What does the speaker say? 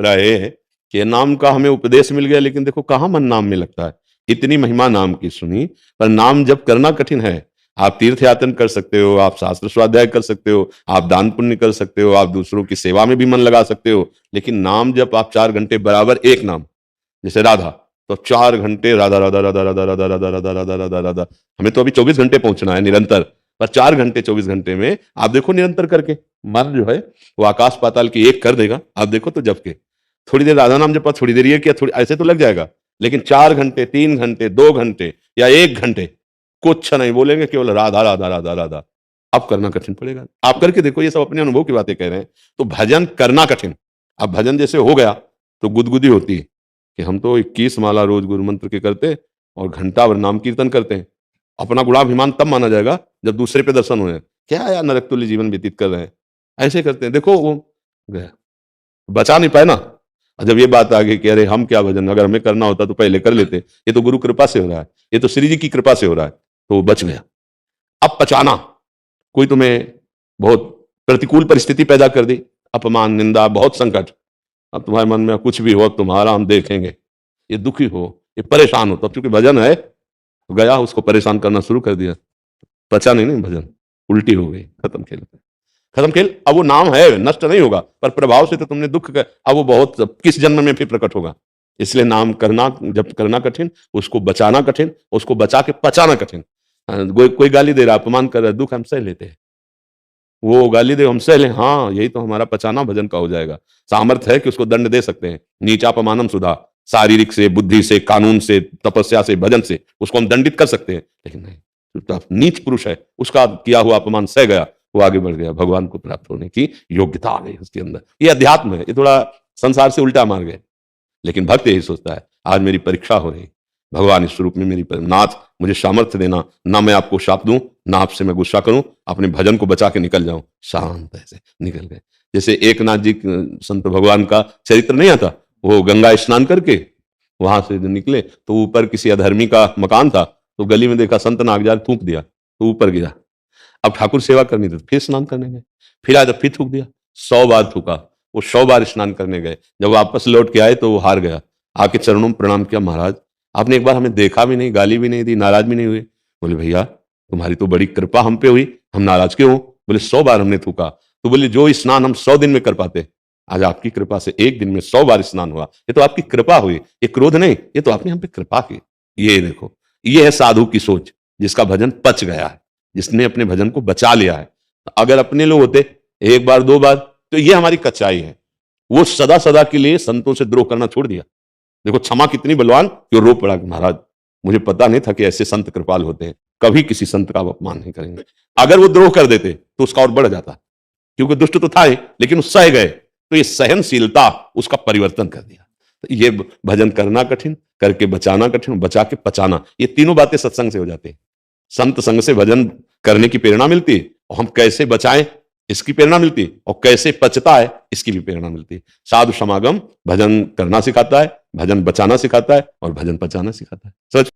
अभिप्राय है कि नाम का हमें उपदेश मिल गया, लेकिन देखो कहाँ मन नाम में लगता है। इतनी महिमा नाम की सुनी, पर नाम जब करना कठिन है। आप तीर्थ यात्रा कर सकते हो, आप शास्त्र स्वाध्याय कर सकते हो, आप दान पुण्य कर सकते हो, आप दूसरों की सेवा में भी मन लगा सकते हो, लेकिन नाम जब आप 4 घंटे बराबर एक नाम, जैसे राधा, तो 4 घंटे राधा राधा राधा राधा राधा राधा राधा राधा राधा राधा। हमें तो अभी 24 घंटे पहुंचना है निरंतर, पर 4 घंटे 24 घंटे में आप देखो निरंतर करके मन जो है वो आकाश पाताल की एक कर देगा। आप देखो तो जब के थोड़ी देर राधा नाम जपा, थोड़ी देर ये किया, थोड़ी ऐसे तो लग जाएगा, लेकिन 4 घंटे 3 घंटे 2 घंटे या 1 घंटे कुछ नहीं बोलेंगे, केवल राधा राधा राधा राधा। अब करना कठिन पड़ेगा, आप करके देखो, ये सब अपने अनुभव की बातें कह रहे हैं। तो भजन करना कठिन। अब भजन जैसे हो गया तो गुदगुदी होती है कि हम तो 21 माला रोज गुरु मंत्र के करते और घंटा भर नाम कीर्तन करते हैं। अपना गुणाभिमान तब माना जाएगा जब दूसरे पे दर्शन हो, क्या यार नरक तुल्य जीवन व्यतीत कर रहे हैं, ऐसे करते हैं। देखो वो गया, बचा नहीं पाए ना। और जब ये बात आ गई कि अरे हम क्या भजन, अगर हमें करना होता तो पहले कर लेते, ये तो गुरु कृपा से हो रहा है, ये तो श्री जी की कृपा से हो रहा है, तो वो बच गया। अब पचाना, कोई तुम्हें बहुत प्रतिकूल परिस्थिति पैदा कर दी, अपमान निंदा बहुत संकट, अब तुम्हारे मन में कुछ भी हो तुम्हारा हम देखेंगे, ये दुखी हो, ये परेशान हो, तब चूंकि भजन है तो गया उसको परेशान करना शुरू कर दिया, पचा नहीं भजन, उल्टी हो गई, खत्म खेल, खत्म खेल। अब वो नाम है नष्ट नहीं होगा, पर प्रभाव से तो तुमने दुख कर, अब वो बहुत किस जन्म में फिर प्रकट होगा। इसलिए नाम करना जब करना कठिन, उसको बचाना कठिन, उसको बचा के पचाना कठिन। कोई गाली दे रहा, अपमान कर रहा है, दुख हम सह लेते हैं, वो गाली दे हम सह लें, हाँ यही तो हमारा पचाना भजन का हो जाएगा। सामर्थ्य है कि उसको दंड दे सकते हैं, नीचापमानम सुधा, शारीरिक से, बुद्धि से, कानून से, तपस्या से, भजन से उसको हम दंडित कर सकते हैं, लेकिन नहीं, तो नीच पुरुष है, उसका किया हुआ अपमान सह गया, वो आगे बढ़ गया, भगवान को प्राप्त होने की योग्यता आ गई उसके अंदर। ये अध्यात्म है, ये थोड़ा संसार से उल्टा मार गए, लेकिन भक्त यही सोचता है आज मेरी परीक्षा हो रही, भगवान इस रूप में मेरी नाथ मुझे सामर्थ्य देना, ना मैं आपको शाप दूं, ना आपसे मैं गुस्सा करूं, अपने भजन को बचा के निकल जाऊं, शांत ऐसे निकल गए। जैसे एकनाथ जी संत भगवान का चरित्र नहीं आता, वो गंगा स्नान करके वहां से निकले तो ऊपर किसी अधर्मी का मकान था, तो गली में देखा संत ने आगजार थूक दिया तो ऊपर गिरा। अब ठाकुर सेवा करनी थी, फिर स्नान करने गए, फिर आज फिर थूक दिया, 100 बार थूका, वो 100 बार स्नान करने गए। जब वापस लौट के आए तो वो हार गया, आके चरणों में प्रणाम किया, महाराज आपने एक बार हमें देखा भी नहीं, गाली भी नहीं दी, नाराज भी नहीं हुए। बोले भैया तुम्हारी तो बड़ी कृपा हम पे हुई, हम नाराज क्यों हो? बोले 100 बार हमने थूका। तो बोले जो स्नान हम 100 दिन में कर पाते, आज आपकी कृपा से एक दिन में 100 बार स्नान हुआ, ये तो आपकी कृपा हुई, ये क्रोध नहीं, ये तो आपने हम पे कृपा की। ये देखो, ये है साधु की सोच, जिसका भजन पच गया है, जिसने अपने भजन को बचा लिया है। अगर अपने लोग होते 1 बार 2 बार, तो ये हमारी कच्चाई है। वो सदा सदा के लिए संतों से द्रोह करना छोड़ दिया। देखो क्षमा कितनी बलवान कि रो पड़ा, महाराज मुझे पता नहीं था कि ऐसे संत कृपाल होते हैं, कभी किसी संत का अपमान नहीं करेंगे। अगर वो द्रोह कर देते तो उसका और बढ़ जाता, क्योंकि दुष्ट तो था ही, लेकिन वो सह गए, तो ये सहनशीलता उसका परिवर्तन कर दिया। तो ये भजन करना कठिन, करके बचाना कठिन, बचा के पचाना, ये तीनों बातें सत्संग से हो जाती है। संत संग से भजन करने की प्रेरणा मिलती है, और हम कैसे बचाएं इसकी प्रेरणा मिलती है, और कैसे पचता है इसकी भी प्रेरणा मिलती है। साधु समागम भजन करना सिखाता है, भजन बचाना सिखाता है, और भजन पचाना सिखाता है। सच